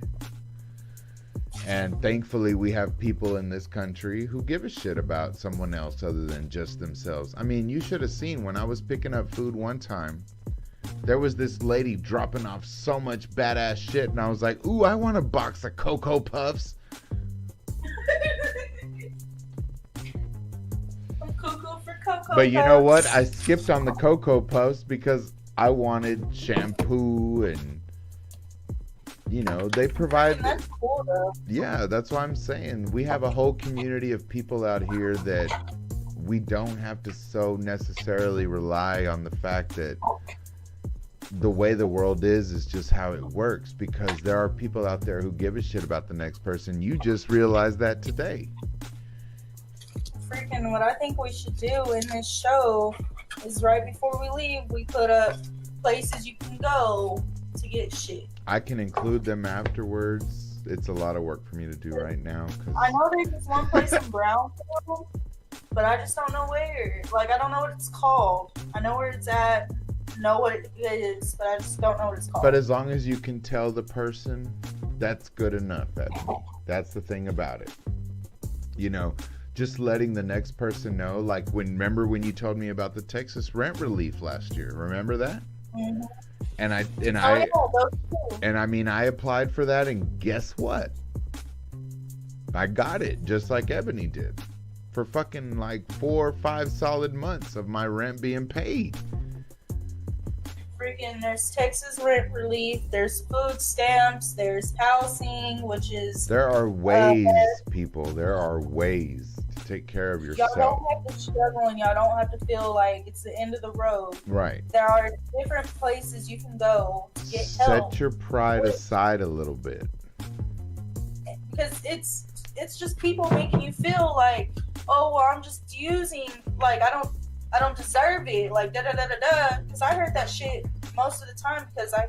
And thankfully, we have people in this country who give a shit about someone else other than just themselves. I mean, you should have seen when I was picking up food one time. There was this lady dropping off so much badass shit, and I was like, ooh, I want a box of Cocoa Puffs. I'm cuckoo for Cocoa But you know what? Puffs. I skipped on the Cocoa Puffs because I wanted shampoo and, you know, they provide... That's cool though. Yeah, that's what I'm saying. We have a whole community of people out here that we don't have to so necessarily rely on the fact that the way the world is just how it works, because there are people out there who give a shit about the next person. You just realized that today. Freaking what I think we should do in this show is right before we leave, we put up places you can go to get shit. I can include them afterwards. It's a lot of work for me to do right now. I know there's this one place in Brownsville, but I just don't know where. Like, I don't know what it's called. I know where it's at, know what it is, but I just don't know what it's called. But as long as you can tell the person, that's good enough, Ebony. That's the thing about it. You know, just letting the next person know, like remember when you told me about the Texas rent relief last year? Remember that? Mhm. And I Oh yeah, those too. and I mean, I applied for that, and guess what? I got it, just like Ebony did, for fucking like 4 or 5 solid months of my rent being paid. Freaking, there's Texas rent relief, there's food stamps, there's housing, which is There are ways, people. There are ways to take care of y'all yourself. don't have to struggle and y'all don't have to feel like it's the end of the road. Right. There are different places you can go to get help. Set your pride aside a little bit. Because it's just people making you feel like, oh well, I'm just using, like I don't deserve it, like da da da da da. Because I heard that shit most of the time because I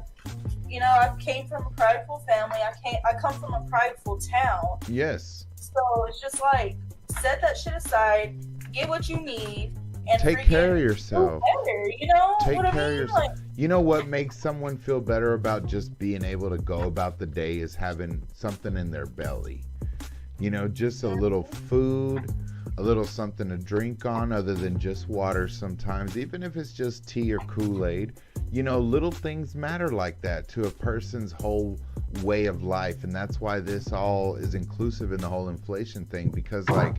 came from a prideful family. I come from a prideful town. Yes. So it's just like, set that shit aside, get what you need, and Take care of yourself. do better, you know? Take what I care of mean? yourself. Like, You know what makes someone feel better about just being able to go about the day is having something in their belly. You know, just a little food, a little something to drink on other than just water sometimes, even if it's just tea or Kool-Aid. You know, little things matter like that to a person's whole way of life. And that's why this all is inclusive in the whole inflation thing, because like,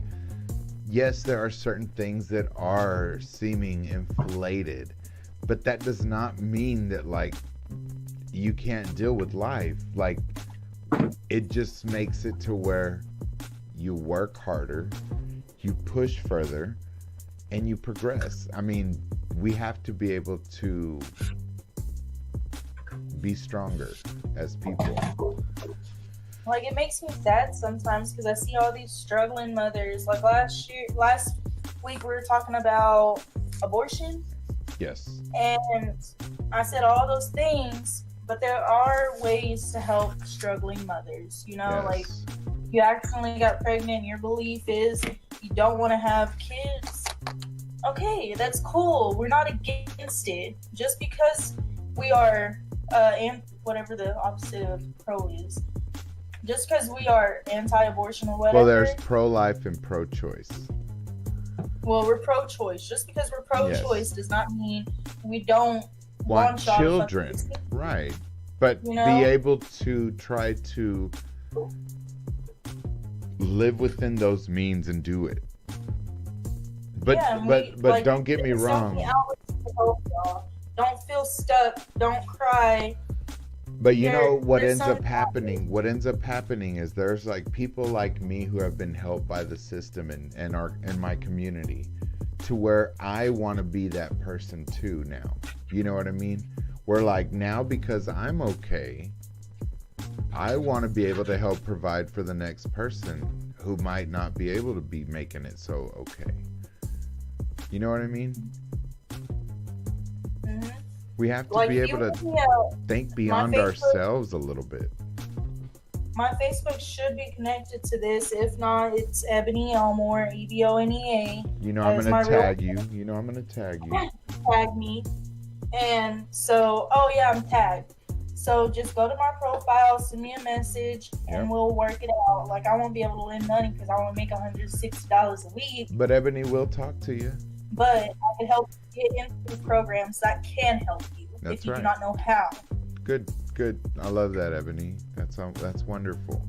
yes, there are certain things that are seeming inflated, but that does not mean that like you can't deal with life. Like, it just makes it to where you work harder, you push further, and you progress. I mean, we have to be able to be stronger as people. Like, it makes me sad sometimes because I see all these struggling mothers. Like last week we were talking about abortion, Yes. and I said all those things, but there are ways to help struggling mothers. You know, Yes. like you accidentally got pregnant, your belief is you don't want to have kids. Okay, that's cool. We're not against it. Just because we are and whatever the opposite of pro is. Just because we are anti-abortion or whatever. Well, there's pro-life and pro-choice. Well, we're pro-choice. Just because we're pro-choice Yes. does not mean we don't Want y'all to children, fucking- right? But You know? be able to try to live within those means and do it. But Yeah, and but we, but like, don't get me there's so wrong. many outlets to help y'all. Don't feel stuck. Don't cry. But you know what there's ends some up happening? What ends up happening is there's like people like me who have been helped by the system and my community, to where I want to be that person too now. You know what I mean? Where like now, because I'm okay, I want to be able to help provide for the next person who might not be able to be making it so okay. You know what I mean? Mhm. We have to Like, be you able to look me up, think beyond Facebook- ourselves a little bit. my Facebook should be connected to this. If not, it's Ebony Elmore, EBONEA. You know I'm That's gonna my real- tag you. You know I'm gonna tag you. Tag me. And so, oh yeah, I'm tagged. So just go to my profile, send me a message, and Yep. we'll work it out. Like, I won't be able to lend money because I want to make $160 a week, But Ebony will talk to you. but I can help you get into programs that can help you That's if you right. do not know how. Good. I love that, Ebony. That's wonderful.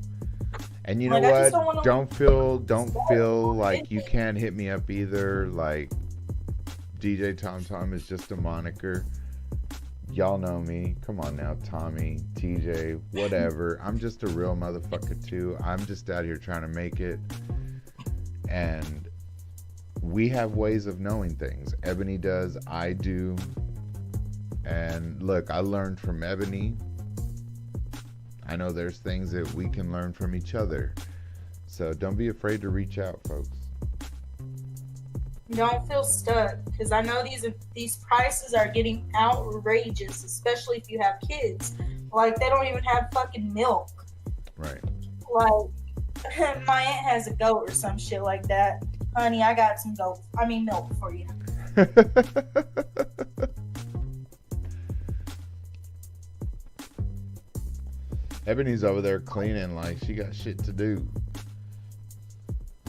And you know Like, I just what? don't wanna- Don't feel like you can't hit me up either. Like, DJ Tom Tom is just a moniker. Y'all know me. Come on now, Tommy, TJ, whatever. I'm just a real motherfucker too. I'm just out here trying to make it. And we have ways of knowing things. Ebony does, I do. And look, I learned from Ebony. I know there's things that we can learn from each other. So don't be afraid to reach out, folks. Don't feel stuck, because I know these prices are getting outrageous, especially if you have kids. Like, they don't even have fucking milk. Right. Like, my aunt has a goat or some shit like that. Honey, I got some milk for you. Ebony's over there cleaning like she got shit to do.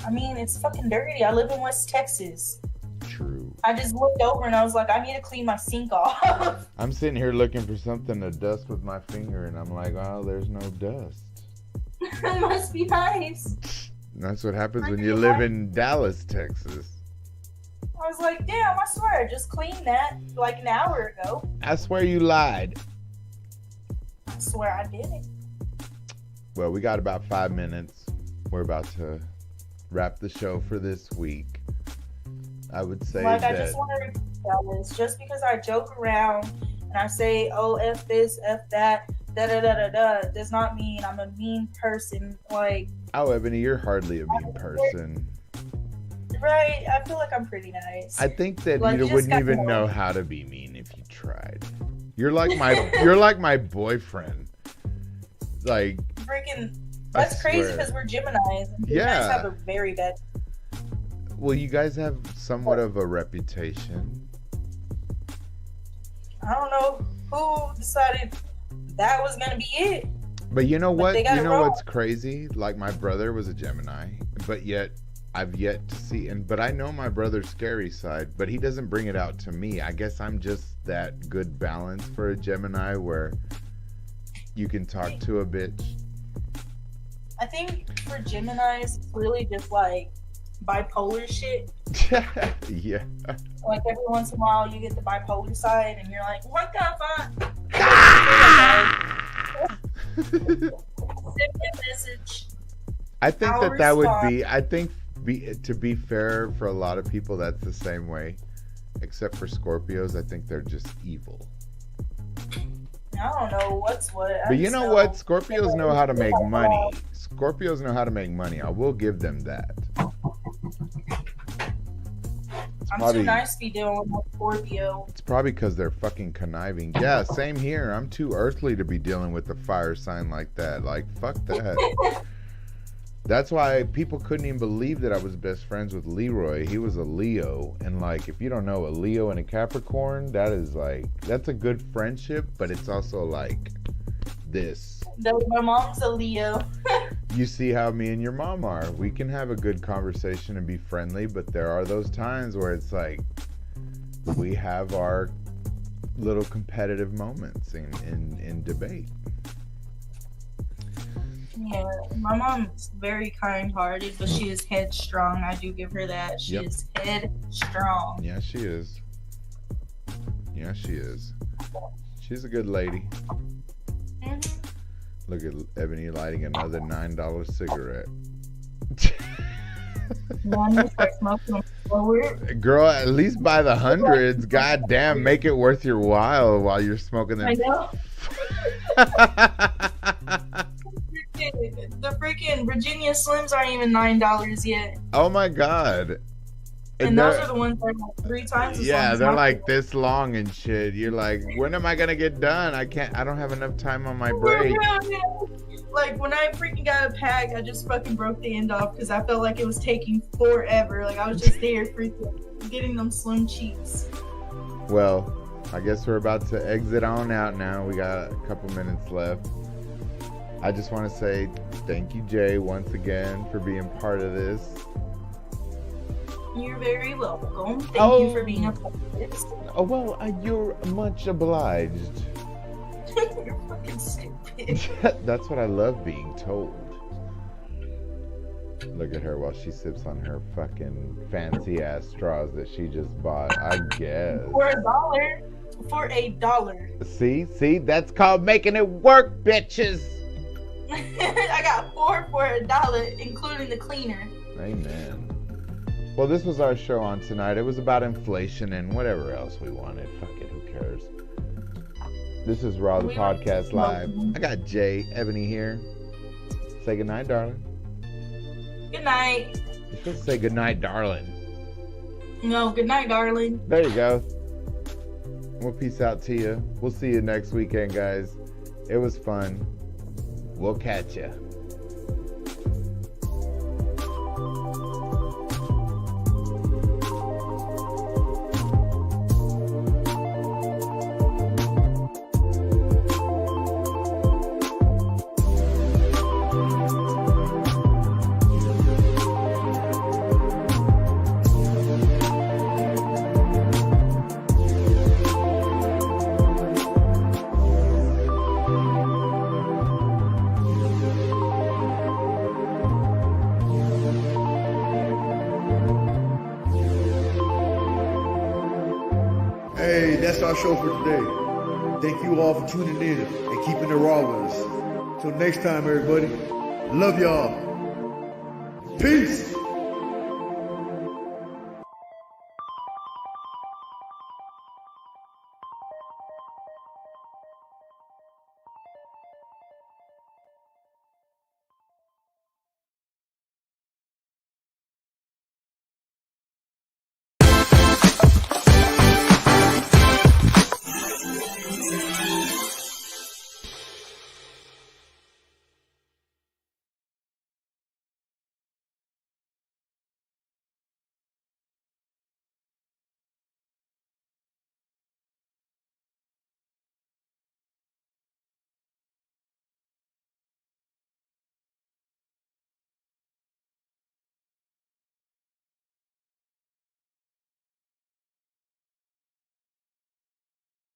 I mean, it's fucking dirty. I live in West Texas. True. I just looked over and I was like, I need to clean my sink off. I'm sitting here looking for something to dust with my finger, and I'm like, oh, there's no dust. It must be nice. That's what happens when you live in Dallas, Texas. I was like, damn, I swear, I just cleaned that like an hour ago. I swear you lied. I swear I didn't. Well, we got about 5 minutes. We're about to wrap the show for this week. I would say Like, that... I just want to repeat this. Just because I joke around and I say, oh, F this, F that, da-da-da-da-da, does not mean I'm a mean person. Like... Oh, Ebony, you're hardly a mean person. Right? I feel like I'm pretty nice. I think that Like, you just wouldn't got even more. know how to be mean if you tried. You're like my boyfriend. Like, Freaking... I That's crazy swear. because we're Geminis. And Geminis Yeah. have a very bad... well, you guys have somewhat of a reputation. I don't know who decided that was going to be it. But you know But what? they got You it know wrong. what's crazy? Like, my brother was a Gemini, but yet I've yet to see, but I know my brother's scary side, but he doesn't bring it out to me. I guess I'm just that good balance for a Gemini where you can talk to a bitch. I think for Geminis, it's really just like bipolar shit. Yeah. Like every once in a while, you get the bipolar side, and you're like, "What the fuck?" Send me a message. I think I'll that would respond. be. I think to be fair, for a lot of people, that's the same way. Except for Scorpios, I think they're just evil. I don't know what's what. I But you just know what? Scorpios know how to make money. Scorpios know how to make money. I will give them that. I'm too nice to be dealing with Scorpio. It's probably because they're fucking conniving. Yeah, same here. I'm too earthly to be dealing with a fire sign like that. Like, fuck that. That's why people couldn't even believe that I was best friends with Leroy. He was a Leo. And, like, if you don't know a Leo and a Capricorn, that is, like, that's a good friendship, but it's also, like, this. My mom's a Leo. You see how me and your mom are. We can have a good conversation and be friendly, but there are those times where it's like we have our little competitive moments in debate. Yeah, my mom's very kind-hearted, but she is headstrong. I do give her that. She Yep. is headstrong. Yeah, she is. Yeah, she is. She's a good lady. Mhm. Look at Ebony lighting another $9 cigarette. Now I need to start smoking them slower. Girl, at least by the hundreds. God damn, make it worth your while you're smoking I them. know. The freaking Virginia Slims aren't even $9 yet. Oh my god. And those they're- are the ones that are like 3 times as long Yeah, as they're my- like this long and shit. You're like, when am I gonna get done? I don't have enough time on my break. Yeah. Like when I freaking got a pack, I just fucking broke the end off because I felt like it was taking forever. Like I was just there freaking getting them Slim Cheeks. Well, I guess we're about to exit on out now. We got a couple minutes left. I just want to say thank you, Jay, once again for being part of this. You're very welcome. Thank Oh. you for being a part of this. Oh, well, you're much obliged. You're fucking stupid. That's what I love being told. Look at her while she sips on her fucking fancy ass straws that she just bought. I guess. For $1. For $1. See, that's called making it work, bitches. I got 4 for $1, including the cleaner. Amen. Well, this was our show on tonight. It was about inflation and whatever else we wanted. Fuck it, who cares? This is Raw the We Podcast were Live. smoking. I got Jay, Ebony here. Say goodnight, darling. Good night. You're supposed to say goodnight, darling. No, good night, darling. There you go. Well, peace out to you. We'll see you next weekend, guys. It was fun. We'll catch ya. that's our show for today. Thank you all for tuning in and keeping it raw with us. Till next time, everybody. Love y'all. Peace.